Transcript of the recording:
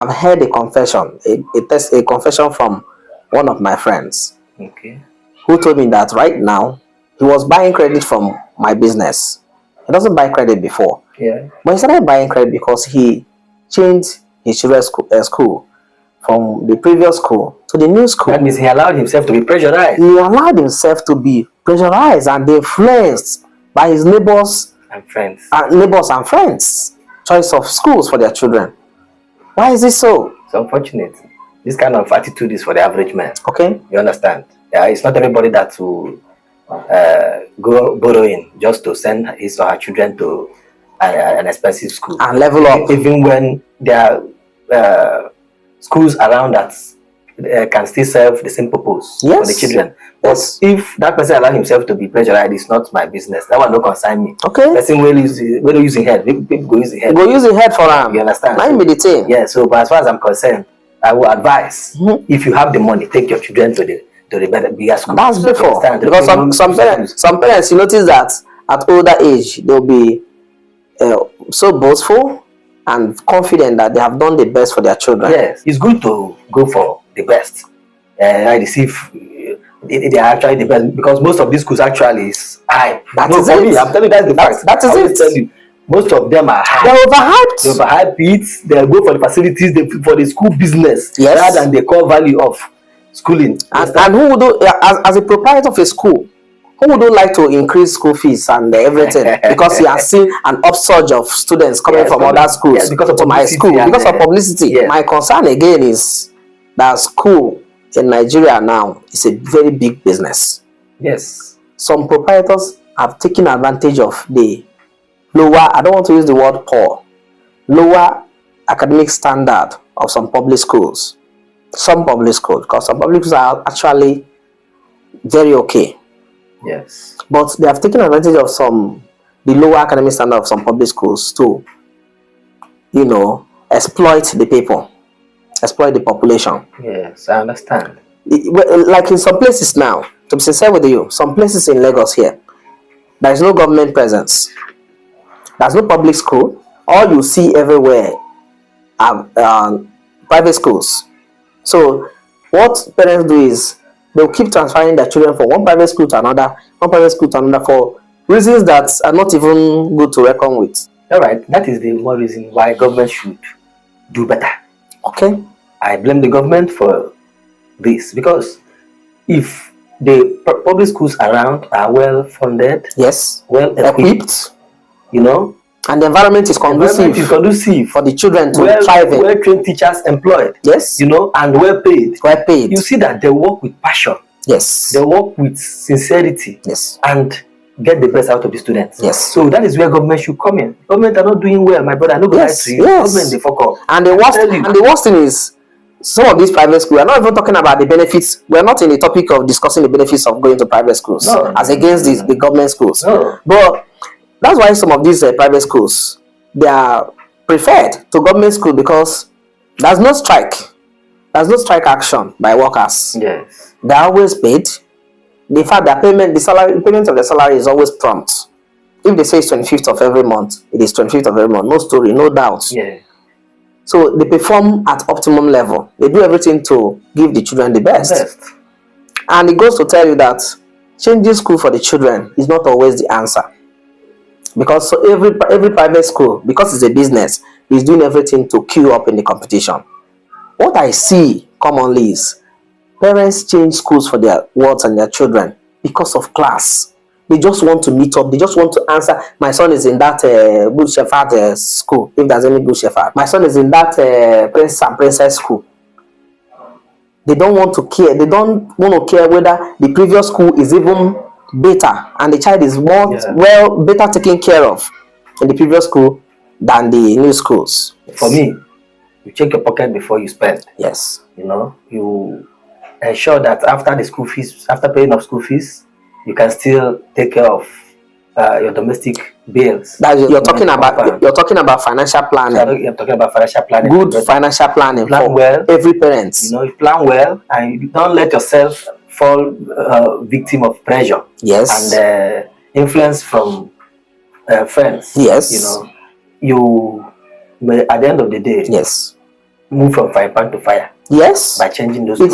I've heard a confession, a confession from one of my friends. Okay. Who told me that right now he was buying credit from my business. He doesn't buy credit before. Yeah. But he started buying credit because he changed his children's school from the previous school to the new school. That means he allowed himself to be pressurized. He allowed himself to be pressurized and influenced by his neighbors and friends. Neighbors and friends' choice of schools for their children. Why is this so? It's unfortunate. This kind of attitude is for the average man. Okay. You understand? Yeah, it's not everybody that will go borrowing just to send his or her children to an expensive school and level up. Even when there are schools around that can still serve the same purpose for the children. But if that person allow himself to be pressurized, it's not my business. That one don't concern me. Okay. Person will use the head. People go use the head. Go use the head for them. You understand? Mine be the thing. Yeah. So, but as far as I'm concerned, I will advise if you have the money, take your children to the bigger school. That's before, because some parents, you notice that at older age they'll be so boastful and confident that they have done the best for their children. Yes, it's good to go for the best. I receive they are actually the best because most of these schools actually is hype. That is it. I'm telling you that's the fact. That is it. Tell you, most of them are hype. They're overhyped. They overhype it. They go for the facilities. For the school business rather than the core value of schooling. And who would as a proprietor of a school, who would like to increase school fees and everything because he has seen an upsurge of students coming from other schools to my school because of publicity? My concern again is that school in Nigeria now is a very big business. Yes. Some proprietors have taken advantage of the lower, I don't want to use the word poor, lower academic standard of some public schools. Some public schools, because some public schools are actually very okay. Yes. But they have taken advantage of the lower academic standard of some public schools to, exploit the people. Exploit the population. Yes, I understand. Like in some places now, to be sincere with you, some places in Lagos here, there is no government presence. There's no public school. All you see everywhere are private schools. So what parents do is they'll keep transferring their children from one private school to another, for reasons that are not even good to reckon with. All right, that is the more reason why government should do better. Okay. I blame the government for this because if the public schools around are well funded, yes, well equipped, and the environment is conducive for the children to thrive. Well-trained teachers employed, yes, and well paid. You see that they work with passion. Yes, they work with sincerity. Yes, and get the best out of the students. Yes. So that is where government should come in. Government are not doing well, my brother. I know yes, to you. Yes. Government they fuck up. And the worst thing is some of these private schools, we're not even talking about the benefits. We're not in the topic of discussing the benefits of going to private schools against the government schools. No. But that's why some of these private schools, they are preferred to government school because there's no strike. There's no strike action by workers. Yes. They're always paid. In fact, the payment of the salary is always prompt. If they say it's 25th of every month, it is 25th of every month. No story, no doubt. Yeah. So they perform at optimum level. They do everything to give the children the best. And it goes to tell you that changing school for the children is not always the answer. Because so every private school, because it's a business, is doing everything to queue up in the competition. What I see commonly is parents change schools for their wards and their children because of class. They just want to meet up. They just want to answer. My son is in that Good Shepherd school, if there's any Good Shepherd. My son is in that Prince and Princess school. They don't want to care. They don't want to care whether the previous school is even better and the child is better taken care of in the previous school than the new schools. For me, you check your pocket before you spend. Yes. You ensure that after paying off school fees, you can still take care of your domestic bills. You're talking about financial planning. You're talking about financial planning. Good financial planning for every parent. You plan well and you don't let yourself fall victim of pressure. Yes. And influence from friends. Yes. You may, at the end of the day. Yes. move from fire pan to fire. Yes. By changing those. It